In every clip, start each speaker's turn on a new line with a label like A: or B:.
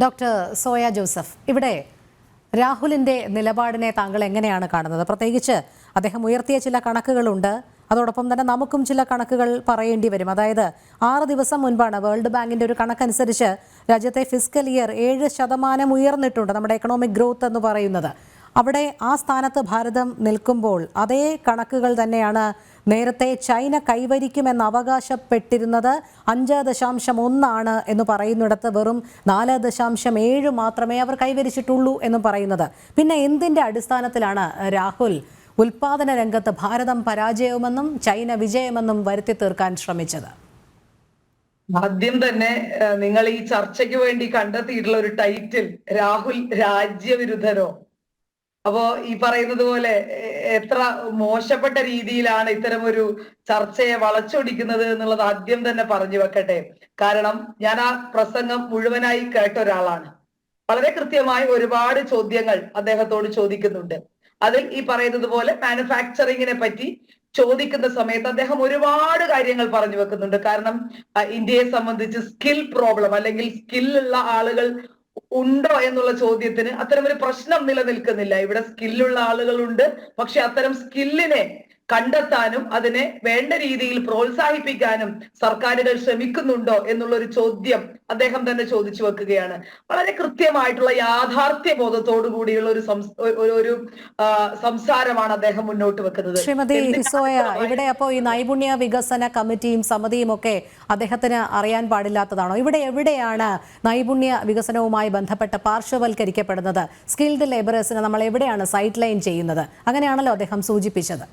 A: Doctor soya Joseph, ഇവിടെ രാഹുലിന്റെ നിലപാടിനെ താങ്കൾ എങ്ങനെയാണ് കാണുന്നത്? പ്രത്യേകിച്ച് അദ്ദേഹം ഉയർത്തിയ ചില കണക്കുകളുണ്ട്, അതോടൊപ്പം തന്നെ നമുക്കും ചില കണക്കുകൾ പറയേണ്ടി വരും. അതായത് 6 ദിവസം മുൻപാണ് വേൾഡ് ബാങ്കിന്റെ ഒരു കണക്കനുസരിച്ച് രാജ്യത്തെ ഫിസ്ക്കൽ ഇയർ 7% ഉയർന്നിട്ടുണ്ട്, നമ്മുടെ എക്കണോമിക് ഗ്രോത്ത് എന്ന് പറയുന്നത്. അവിടെ ആ സ്ഥാനത്ത് ഭാരതം നിൽക്കുമ്പോൾ അതേ കണക്കുകൾ തന്നെയാണ് നേരത്തെ ചൈന കൈവരിക്കുമെന്ന് അവകാശപ്പെട്ടിരുന്നത്. 5.1 എന്ന് പറയുന്നിടത്ത് വെറും 4.7 മാത്രമേ അവർ കൈവരിച്ചിട്ടുള്ളൂ എന്ന് പറയുന്നത്. പിന്നെ എന്തിന്റെ അടിസ്ഥാനത്തിലാണ് രാഹുൽ ഉൽപാദന രംഗത്ത് ഭാരതം പരാജയമെന്നും ചൈന വിജയമെന്നും വരുത്തി തീർക്കാൻ ശ്രമിച്ചത്?
B: ആദ്യം തന്നെ നിങ്ങൾ ഈ ചർച്ചയ്ക്ക് വേണ്ടി കണ്ടെത്തിയിട്ടുള്ള ഒരു ടൈറ്റിൽ, രാഹുൽ രാജ്യവിരുദ്ധനോ? അപ്പോ ഈ പറയുന്നത് പോലെ എത്ര മോശപ്പെട്ട രീതിയിലാണ് ഇത്തരം ഒരു ചർച്ചയെ വളച്ചൊടിക്കുന്നത് എന്നുള്ളത് ആദ്യം തന്നെ പറഞ്ഞു വെക്കട്ടെ. കാരണം ഞാൻ ആ പ്രസംഗം മുഴുവനായി കേട്ട ഒരാളാണ്. വളരെ കൃത്യമായി ഒരുപാട് ചോദ്യങ്ങൾ അദ്ദേഹത്തോട് ചോദിക്കുന്നുണ്ട്. അതിൽ ഈ പറയുന്നത് പോലെ മാനുഫാക്ചറിങ്ങിനെ പറ്റി ചോദിക്കുന്ന സമയത്ത് അദ്ദേഹം ഒരുപാട് കാര്യങ്ങൾ പറഞ്ഞു വെക്കുന്നുണ്ട്. കാരണം ഇന്ത്യയെ സംബന്ധിച്ച് സ്കിൽ പ്രോബ്ലം അല്ലെങ്കിൽ സ്കില്ലുള്ള ആളുകൾ ഉണ്ടോ എന്നുള്ള ചോദ്യത്തിന് അത്തരമൊരു പ്രശ്നം നിലനിൽക്കുന്നില്ല. ഇവിടെ സ്കില്ലുള്ള ആളുകളുണ്ട്, പക്ഷെ അത്തരം സ്കില്ലിനെ കണ്ടെത്താനും അതിനെ വേണ്ട രീതിയിൽ പ്രോത്സാഹിപ്പിക്കാനും സർക്കാരുകൾ ശ്രമിക്കുന്നുണ്ടോ എന്നുള്ള ഒരു ചോദ്യം അദ്ദേഹം തന്നെ ചോദിച്ചു വെക്കുകയാണ്. വളരെ കൃത്യമായിട്ടുള്ള യാഥാർത്ഥ്യ ബോധത്തോടു കൂടിയുള്ള ഒരു സംസാരമാണ് അദ്ദേഹം മുന്നോട്ട് വെക്കുന്നത്.
A: ശ്രീമതി ഹിസോയ, ഇവിടെ അപ്പോൾ ഈ നൈപുണ്യ വികസന കമ്മിറ്റിയും സമിതിയും ഒക്കെ അദ്ദേഹത്തിന് അറിയാൻ പാടില്ലാത്തതാണോ? ഇവിടെ എവിടെയാണ് നൈപുണ്യ വികസനവുമായി ബന്ധപ്പെട്ട് പാർശ്വവൽക്കരിക്കപ്പെടുന്നത്? സ്കിൽഡ് ലേബറേഴ്സിനെ നമ്മൾ എവിടെയാണ് സൈഡ് ലൈൻ ചെയ്യുന്നത്? അങ്ങനെയാണല്ലോ അദ്ദേഹം സൂചിപ്പിച്ചത്.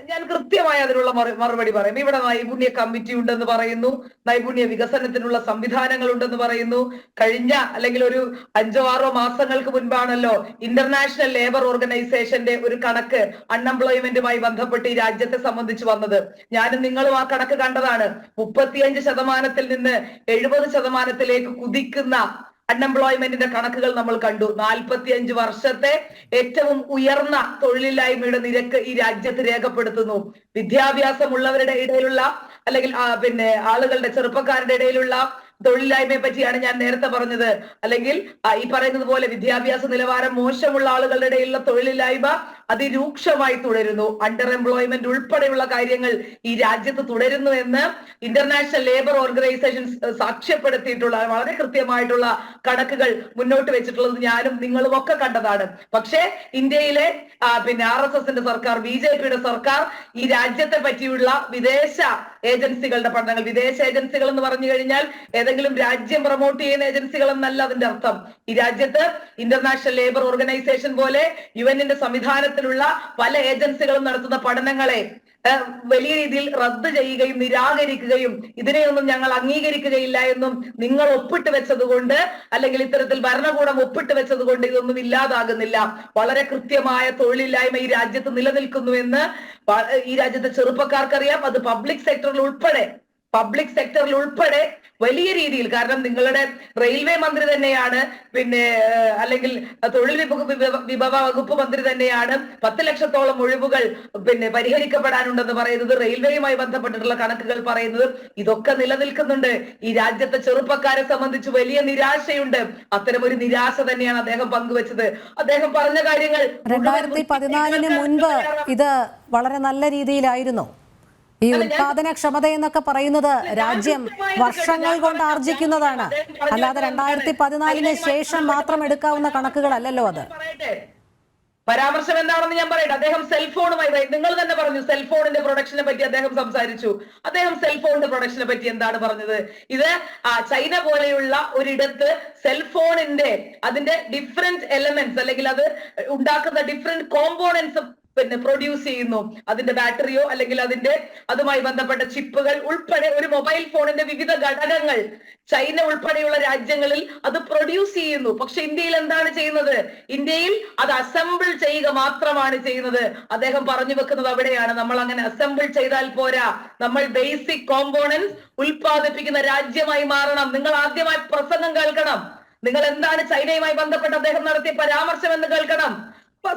B: ഞാൻ കൃത്യമായി അതിനുള്ള മറുപടി പറയും. ഇവിടെ നൈപുണ്യ കമ്മിറ്റി ഉണ്ടെന്ന് പറയുന്നു, നൈപുണ്യ വികസനത്തിനുള്ള സംവിധാനങ്ങൾ ഉണ്ടെന്ന് പറയുന്നു. കഴിഞ്ഞ അല്ലെങ്കിൽ ഒരു 5-6 മാസങ്ങൾക്ക് മുൻപാണല്ലോ ഇന്റർനാഷണൽ ലേബർ ഓർഗനൈസേഷന്റെ ഒരു കണക്ക് അൺഎംപ്ലോയ്മെന്റുമായി ബന്ധപ്പെട്ട് ഈ രാജ്യത്തെ സംബന്ധിച്ച് വന്നത്. ഞാനും നിങ്ങളും ആ കണക്ക് കണ്ടതാണ്. 35% നിന്ന് 70% കുതിക്കുന്ന അൺഎംപ്ലോയ്മെന്റിന്റെ കണക്കുകൾ നമ്മൾ കണ്ടു. 45 വർഷത്തെ ഏറ്റവും ഉയർന്ന തൊഴിലില്ലായ്മയുടെ നിരക്ക് ഈ രാജ്യത്ത് രേഖപ്പെടുത്തുന്നു. വിദ്യാഭ്യാസമുള്ളവരുടെ ഇടയിലുള്ള അല്ലെങ്കിൽ ആളുകളുടെ ചെറുപ്പക്കാരുടെ ഇടയിലുള്ള തൊഴിലില്ലായ്മയെ പറ്റിയാണ് ഞാൻ നേരത്തെ പറഞ്ഞത്. അല്ലെങ്കിൽ ഈ പറയുന്നത് പോലെ വിദ്യാഭ്യാസ നിലവാരം മോശമുള്ള ആളുകളുടെ ഇടയിലുള്ള തൊഴിലില്ലായ്മ അതിരൂക്ഷമായി തുടരുന്നു. അണ്ടർ എംപ്ലോയ്മെന്റ് ഉൾപ്പെടെയുള്ള കാര്യങ്ങൾ ഈ രാജ്യത്ത് തുടരുന്നു എന്ന് ഇന്റർനാഷണൽ ലേബർ ഓർഗനൈസേഷൻ സാക്ഷ്യപ്പെടുത്തിയിട്ടുള്ള വളരെ കൃത്യമായിട്ടുള്ള കണക്കുകൾ മുന്നോട്ട് വെച്ചിട്ടുള്ളത് ഞാനും നിങ്ങളും ഒക്കെ കണ്ടതാണ്. പക്ഷേ ഇന്ത്യയിലെ RSSന്റെ സർക്കാർ, BJPയുടെ സർക്കാർ ഈ രാജ്യത്തെ പറ്റിയുള്ള വിദേശ ഏജൻസികളുടെ പഠനങ്ങൾ, വിദേശ ഏജൻസികൾ എന്ന് പറഞ്ഞു കഴിഞ്ഞാൽ ഏതെങ്കിലും രാജ്യം പ്രൊമോട്ട് ചെയ്യുന്ന ഏജൻസികൾ എന്നല്ല അതിന്റെ അർത്ഥം. ഈ രാജ്യത്ത് ഇന്റർനാഷണൽ ലേബർ ഓർഗനൈസേഷൻ പോലെ UN-ന്റെ സംവിധാനത്തിലുള്ള പല ഏജൻസികളും നടത്തുന്ന പഠനങ്ങളെ വലിയ രീതിയിൽ റദ്ദ് ചെയ്യുകയും നിരാകരിക്കുകയും ഇതിനെയൊന്നും ഞങ്ങൾ അംഗീകരിക്കുകയില്ല എന്നും നിങ്ങൾ ഒപ്പിട്ട് വെച്ചത് കൊണ്ട് അല്ലെങ്കിൽ ഇത്തരത്തിൽ ഭരണകൂടം ഒപ്പിട്ട് വെച്ചത് കൊണ്ട് ഇതൊന്നും ഇല്ലാതാകുന്നില്ല. വളരെ കൃത്യമായ തൊഴിലില്ലായ്മ ഈ രാജ്യത്ത് നിലനിൽക്കുന്നു എന്ന് ഈ രാജ്യത്തെ ചെറുപ്പക്കാർക്കറിയാം. അത് പബ്ലിക് സെക്ടറിൽ ഉൾപ്പെടെ വലിയ രീതിയിൽ. കാരണം നിങ്ങളുടെ റെയിൽവേ മന്ത്രി തന്നെയാണ്, അല്ലെങ്കിൽ തൊഴിൽ വിഭവ വകുപ്പ് മന്ത്രി തന്നെയാണ് 10 ലക്ഷത്തോളം ഒഴിവുകൾ പരിഹരിക്കപ്പെടാനുണ്ടെന്ന് പറയുന്നത്. റെയിൽവേയുമായി ബന്ധപ്പെട്ടിട്ടുള്ള കണക്കുകൾ പറയുന്നത് ഇതൊക്കെ നിലനിൽക്കുന്നുണ്ട്. ഈ രാജ്യത്തെ ചെറുപ്പക്കാരെ സംബന്ധിച്ച് വലിയ നിരാശയുണ്ട്. അത്തരം ഒരു നിരാശ തന്നെയാണ് അദ്ദേഹം പങ്കുവച്ചത്. അദ്ദേഹം പറഞ്ഞ കാര്യങ്ങൾ
A: 2014 മുൻപ് ഇത് വളരെ നല്ല രീതിയിലായിരുന്നു. ഈ ഉത്പാദനക്ഷമത എന്നൊക്കെ പറയുന്നത് രാജ്യം വർഷങ്ങൾ കൊണ്ട് ആർജിക്കുന്നതാണ്, അല്ലാതെ 2014 ശേഷം മാത്രം എടുക്കാവുന്ന കണക്കുകളല്ലല്ലോ അത്.
B: പരാമർശം എന്താണെന്ന് ഞാൻ പറയട്ടെ. അദ്ദേഹം സെൽഫോണുമായി, നിങ്ങൾ തന്നെ പറഞ്ഞു സെൽഫോണിന്റെ പ്രൊഡക്ഷനെ പറ്റി അദ്ദേഹം സംസാരിച്ചു. അദ്ദേഹം സെൽഫോണിന്റെ പ്രൊഡക്ഷനെ പറ്റി എന്താണ് പറഞ്ഞത്? ഇത് ചൈന പോലെയുള്ള ഒരിടത്ത് സെൽഫോണിന്റെ അതിന്റെ ഡിഫറെന്റ് എലമെന്റ്സ് അല്ലെങ്കിൽ അത് ഉണ്ടാക്കുന്ന ഡിഫറെന്റ് കോമ്പോണൻസ് പ്രൊഡ്യൂസ് ചെയ്യുന്നു. അതിന്റെ ബാറ്ററിയോ അല്ലെങ്കിൽ അതുമായി ബന്ധപ്പെട്ട ചിപ്പുകൾ ഉൾപ്പെടെ ഒരു മൊബൈൽ ഫോണിന്റെ വിവിധ ഘടകങ്ങൾ ചൈന ഉൾപ്പെടെയുള്ള രാജ്യങ്ങളിൽ അത് പ്രൊഡ്യൂസ് ചെയ്യുന്നു. പക്ഷെ ഇന്ത്യയിൽ എന്താണ് ചെയ്യുന്നത്? ഇന്ത്യയിൽ അത് അസംബിൾ ചെയ്യുക മാത്രമാണ് ചെയ്യുന്നത്. അദ്ദേഹം പറഞ്ഞു വെക്കുന്നത് അവിടെയാണ്. നമ്മൾ അങ്ങനെ അസംബിൾ ചെയ്താൽ പോരാ, നമ്മൾ ബേസിക് കോമ്പോണൻസ് ഉൽപ്പാദിപ്പിക്കുന്ന രാജ്യമായി മാറണം. നിങ്ങൾ ആദ്യമായി പ്രസംഗം കേൾക്കണം. നിങ്ങൾ എന്താണ് ചൈനയുമായി ബന്ധപ്പെട്ട് അദ്ദേഹം നടത്തിയ പരാമർശം എന്ന് കേൾക്കണം.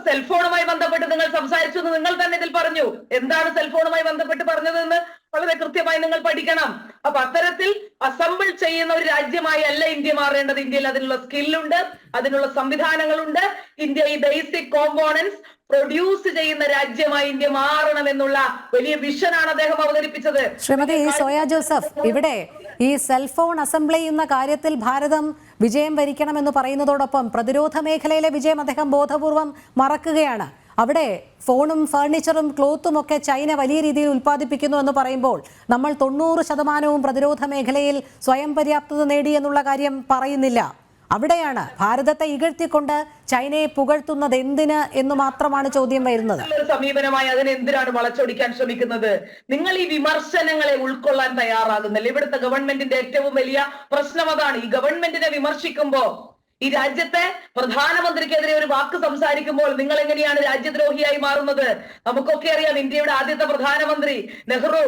B: സെൽഫോണുമായി ബന്ധപ്പെട്ട് നിങ്ങൾ സംസാരിച്ചു എന്ന് നിങ്ങൾ തന്നെ ഇതിൽ പറഞ്ഞു. എന്താണ് സെൽഫോണുമായി ബന്ധപ്പെട്ട് പറഞ്ഞതെന്ന് വളരെ കൃത്യമായി നിങ്ങൾ പഠിക്കണം. അപ്പൊ അത്തരത്തിൽ അസംബിൾ ചെയ്യുന്ന ഒരു രാജ്യമായി അല്ല ഇന്ത്യ മാറേണ്ടത്. ഇന്ത്യയിൽ അതിനുള്ള സ്കില്ലുണ്ട്, അതിനുള്ള സംവിധാനങ്ങളുണ്ട്. ഇന്ത്യ ഈ ബേസിക് കോമ്പോണൻസ് പ്രൊഡ്യൂസ് ചെയ്യുന്ന രാജ്യമായി ഇന്ത്യ മാറണമെന്നുള്ള വലിയ വിഷനാണ് അദ്ദേഹം അവതരിപ്പിച്ചത്.
A: ശ്രീമതി സോയ ജോസഫ്, ഇവിടെ ഈ സെൽഫോൺ അസംബിൾ ചെയ്യുന്ന കാര്യത്തിൽ ഭാരതം വിജയം വരിക്കണമെന്ന് പറയുന്നതോടൊപ്പം പ്രതിരോധ മേഖലയിലെ വിജയം അദ്ദേഹം ബോധപൂർവം മറക്കുകയാണ്. അവിടെ ഫോണും ഫർണിച്ചറും ക്ലോത്തും ഒക്കെ ചൈന വലിയ രീതിയിൽ ഉൽപ്പാദിപ്പിക്കുന്നു എന്ന് പറയുമ്പോൾ നമ്മൾ 90% പ്രതിരോധ മേഖലയിൽ സ്വയം പര്യാപ്തത നേടി എന്നുള്ള കാര്യം പറയുന്നില്ല. അവിടെയാണ് ഭാരതത്തെ ഇകഴ്ത്തിക്കൊണ്ട് ചൈനയെ പുകഴ്ത്തുന്നത് എന്തിന് എന്ന് മാത്രമാണ് ചോദ്യം വരുന്നത്.
B: സമീപനമായി അതിനെ എന്തിനാണ് വളച്ചൊടിക്കാൻ ശ്രമിക്കുന്നത്? നിങ്ങൾ ഈ വിമർശനങ്ങളെ ഉൾക്കൊള്ളാൻ തയ്യാറാകുന്നില്ല. ഇവിടുത്തെ ഗവൺമെന്റിന്റെ ഏറ്റവും വലിയ പ്രശ്നം അതാണ്. ഈ ഗവൺമെന്റിനെ വിമർശിക്കുമ്പോ, ഈ രാജ്യത്തെ പ്രധാനമന്ത്രിക്കെതിരെ ഒരു വാക്ക് സംസാരിക്കുമ്പോൾ നിങ്ങൾ എങ്ങനെയാണ് രാജ്യദ്രോഹിയായി മാറുന്നത്? നമുക്കൊക്കെ അറിയാം, ഇന്ത്യയുടെ ആദ്യത്തെ പ്രധാനമന്ത്രി നെഹ്റു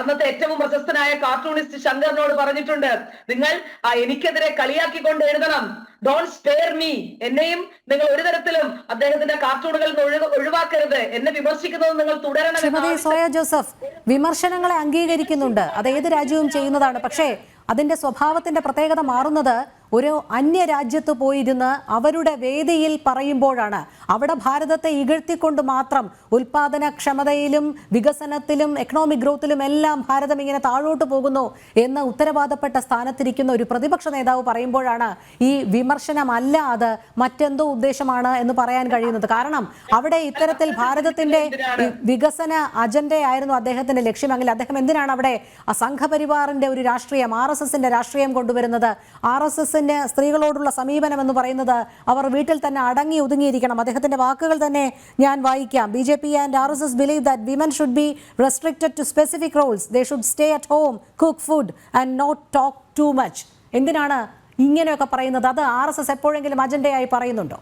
B: അന്നത്തെ ഏറ്റവും പ്രശസ്തനായ കാർട്ടൂണിസ്റ്റ് ശങ്കറിനോട് പറഞ്ഞിട്ടുണ്ട്, നിങ്ങൾ എനിക്കെതിരെ കളിയാക്കിക്കൊണ്ട് എഴുതണം, ഡോണ്ട് സ്പെയർ മീ. എന്നെയും നിങ്ങൾ ഒരു തരത്തിലും അദ്ദേഹത്തിന്റെ കാർട്ടൂണുകളിൽ നിന്ന് ഒഴിവാക്കരുത്, എന്നെ വിമർശിക്കുന്നത് നിങ്ങൾ തുടരണം.
A: ശ്രീമതി സോയ ജോസഫ്, വിമർശനങ്ങളെ അംഗീകരിക്കുന്നുണ്ട്, അത് ഏത് രാജ്യവും ചെയ്യുന്നതാണ്. പക്ഷേ അതിന്റെ സ്വഭാവത്തിന്റെ പ്രത്യേകത മാറുന്നത് ഒരു അന്യ രാജ്യത്ത് പോയിരുന്ന് അവരുടെ വേദിയിൽ പറയുമ്പോഴാണ്. അവിടെ ഭാരതത്തെ ഇകഴ്ത്തിക്കൊണ്ട് മാത്രം ഉൽപാദനക്ഷമതയിലും വികസനത്തിലും എക്കണോമിക് ഗ്രോത്തിലും എല്ലാം ഭാരതം ഇങ്ങനെ താഴോട്ട് പോകുന്നു എന്ന് ഉത്തരവാദപ്പെട്ട സ്ഥാനത്തിരിക്കുന്ന ഒരു പ്രതിപക്ഷ നേതാവ് പറയുമ്പോഴാണ് ഈ വിമർശനമല്ല അത് മറ്റെന്തോ ഉദ്ദേശമാണ് എന്ന് പറയാൻ കഴിയുന്നത്. കാരണം അവിടെ ഇത്തരത്തിൽ ഭാരതത്തിന്റെ വികസന അജണ്ടയായിരുന്നു അദ്ദേഹത്തിന്റെ ലക്ഷ്യമെങ്കിൽ അദ്ദേഹം എന്തിനാണ് അവിടെ സംഘപരിവാറിന്റെ ഒരു രാഷ്ട്രീയം, RSSന്റെ രാഷ്ട്രീയം കൊണ്ടുവരുന്നത്? RSSന്റെ സ്ത്രീകളോടുള്ള സമീപനം എന്ന് പറയുന്നത് അവർ വീട്ടിൽ തന്നെ അടങ്ങി ഒതുങ്ങിയിരിക്കണം. അദ്ദേഹത്തിന്റെ വാക്കുകൾ തന്നെ ഞാൻ വായിക്കാം. BJP and RSS believe that women should be restricted to specific roles. They should stay at home, cook food and not talk too much. എന്തിനാണ് ഇങ്ങനെയൊക്കെ പറയുന്നത്? അത് RSS എപ്പോഴെങ്കിലും അജണ്ടയായി പറയുന്നുണ്ടോ?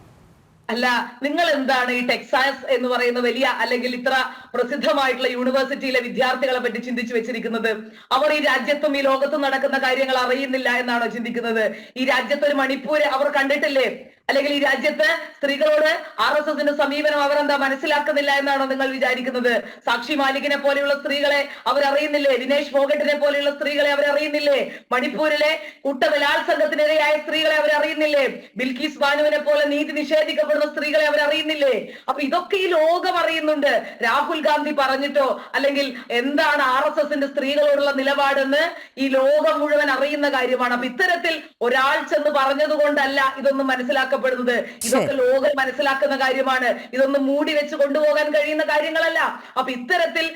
B: അല്ല, നിങ്ങൾ എന്താണ് ഈ ടെക്സാസ് എന്ന് പറയുന്ന വലിയ അല്ലെങ്കിൽ ഇത്ര പ്രസിദ്ധമായിട്ടുള്ള യൂണിവേഴ്സിറ്റിയിലെ വിദ്യാർത്ഥികളെ പറ്റി ചിന്തിച്ചു വെച്ചിരിക്കുന്നത്? അവർ ഈ രാജ്യത്തും ഈ ലോകത്തും നടക്കുന്ന കാര്യങ്ങൾ അറിയുന്നില്ല എന്നാണോ ചിന്തിക്കുന്നത്? ഈ രാജ്യത്തൊരു മണിപ്പൂര് അവർ കണ്ടിട്ടില്ലേ? അല്ലെങ്കിൽ ഈ രാജ്യത്ത് സ്ത്രീകളോട് RSSന്റെ സമീപനം അവരെന്താ മനസ്സിലാക്കുന്നില്ല എന്നാണോ നിങ്ങൾ വിചാരിക്കുന്നത്? സാക്ഷി മാലികിനെ പോലെയുള്ള സ്ത്രീകളെ അവരറിയുന്നില്ലേ? ദിനേശ് ഫോഗട്ടിനെ പോലെയുള്ള സ്ത്രീകളെ അവരറിയുന്നില്ലേ? മണിപ്പൂരിലെ കൂട്ടബലാത്സംഗത്തിനിരയായ സ്ത്രീകളെ അവരറിയുന്നില്ലേ? ബിൽക്കീസ് ബാനുവിനെ പോലെ നീതി നിഷേധിക്കപ്പെടുന്ന സ്ത്രീകളെ അവരറിയുന്നില്ലേ? അപ്പൊ ഇതൊക്കെ ഈ ലോകം അറിയുന്നുണ്ട്. രാഹുൽ ഗാന്ധി പറഞ്ഞിട്ടോ അല്ലെങ്കിൽ എന്താണ് RSSന്റെ സ്ത്രീകളോടുള്ള നിലപാടെന്ന് ഈ ലോകം മുഴുവൻ അറിയുന്ന കാര്യമാണ്. അപ്പൊ ഇത്തരത്തിൽ ഒരാൾ ചെന്ന് പറഞ്ഞത് കൊണ്ടല്ല ഇതൊന്നും മനസ്സിലാക്കപ്പെടുന്നത്. ഇതൊക്കെ ലോകം മനസ്സിലാക്കുന്ന കാര്യമാണ്. ഇതൊന്നും മൂടി വെച്ച് കൊണ്ടുപോകാൻ കഴിയുന്ന കാര്യങ്ങളല്ല. അപ്പൊ ഇത്തരത്തിൽ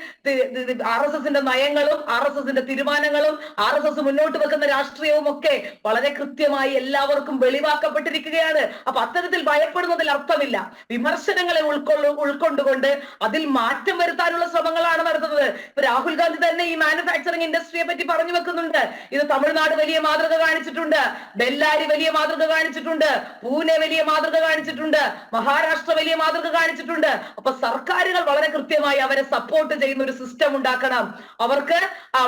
B: RSSന്റെ നയങ്ങളും RSSന്റെ തീരുമാനങ്ങളും RSS മുന്നോട്ട് വെക്കുന്ന രാഷ്ട്രീയവും ഒക്കെ വളരെ കൃത്യമായി എല്ലാവർക്കും വെളിവാക്കപ്പെട്ടിരിക്കുകയാണ്. അപ്പൊ അത്തരത്തിൽ ഭയപ്പെടുന്നതിൽ അർത്ഥമില്ല. വിമർശനങ്ങളെ ഉൾക്കൊണ്ടുകൊണ്ട് അതിൽ മാറ്റം വരുത്താനുള്ള ശ്രമങ്ങളാണ് നടത്തുന്നത്. ഇപ്പൊ രാഹുൽ ഗാന്ധി തന്നെ ഈ മാനുഫാക്ചറിംഗ് ഇൻഡസ്ട്രിയെ പറ്റി പറഞ്ഞു വെക്കുന്നുണ്ട്. ഇത് തമിഴ്നാട് വലിയ മാതൃക കാണിച്ചിട്ടുണ്ട്, ബെല്ലാരി വലിയ മാതൃക കാണിച്ചിട്ടുണ്ട്, പൂനെ വലിയ മാതൃക കാണിച്ചിട്ടുണ്ട്, മഹാരാഷ്ട്ര വലിയ മാതൃക കാണിച്ചിട്ടുണ്ട്. അപ്പൊ സർക്കാരുകൾ വളരെ കൃത്യമായി അവരെ സപ്പോർട്ട് ചെയ്യുന്ന ഒരു സിസ്റ്റം ഉണ്ടാക്കണം. അവർക്ക്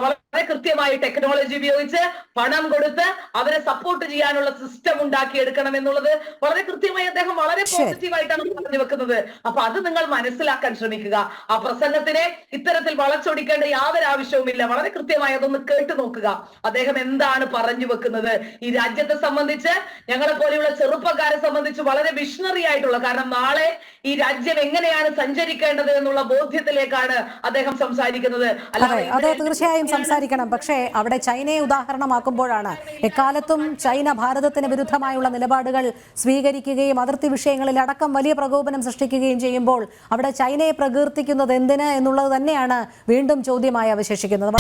B: വളരെ കൃത്യമായി ടെക്നോളജി ഉപയോഗിച്ച് പണം കൊടുത്ത് അവരെ സപ്പോർട്ട് ചെയ്യാനുള്ള സിസ്റ്റം ഉണ്ടാക്കിയെടുക്കണം എന്നുള്ളത് വളരെ കൃത്യമായി അദ്ദേഹം വളരെ പോസിറ്റീവായിട്ടാണ് പറഞ്ഞു വെക്കുന്നത്. അപ്പൊ അത് നിങ്ങൾ മനസ്സിലാക്കാൻ ശ്രമിക്കുക. ആ പ്രസംഗത്തിനെ ഇത്തരത്തിൽ വളച്ചൊടിക്കേണ്ട യാതൊരു ആവശ്യവുമില്ല. വളരെ കൃത്യമായി അതൊന്ന് കേട്ടു നോക്കുക. അദ്ദേഹം എന്താണ് പറഞ്ഞു വെക്കുന്നത്? ഈ രാജ്യത്തെ സംബന്ധിച്ച്, ഞങ്ങളെ പോലെയുള്ള ചെറുപ്പക്കാരെ സംബന്ധിച്ച് വളരെ വിഷണറി ആയിട്ടുള്ള, കാരണം നാളെ ഈ രാജ്യം എങ്ങനെയാണ് സഞ്ചരിക്കേണ്ടത് എന്നുള്ള ബോധ്യത്തിലേക്കാണ് അദ്ദേഹം സംസാരിക്കുന്നത്.
A: അതെ, തീർച്ചയായും സംസാരിക്കണം. പക്ഷേ അവിടെ ചൈനയെ ഉദാഹരണമാക്കുമ്പോഴാണ് എക്കാലത്തും ചൈന ഭാരതത്തിന് വിരുദ്ധമായുള്ള നിലപാടുകൾ സ്വീകരിക്കുകയും അതിർത്തി വിഷയങ്ങളിൽ അടക്കം വലിയ പ്രകോപനം സൃഷ്ടിക്കുകയും ചെയ്യുമ്പോൾ അവിടെ ചൈനയെ പ്രകീർത്തിക്കുന്നത് എന്തിന് എന്നുള്ളത് തന്നെയാണ് വീണ്ടും ചോദ്യമായി അവശേഷിക്കുന്നത്.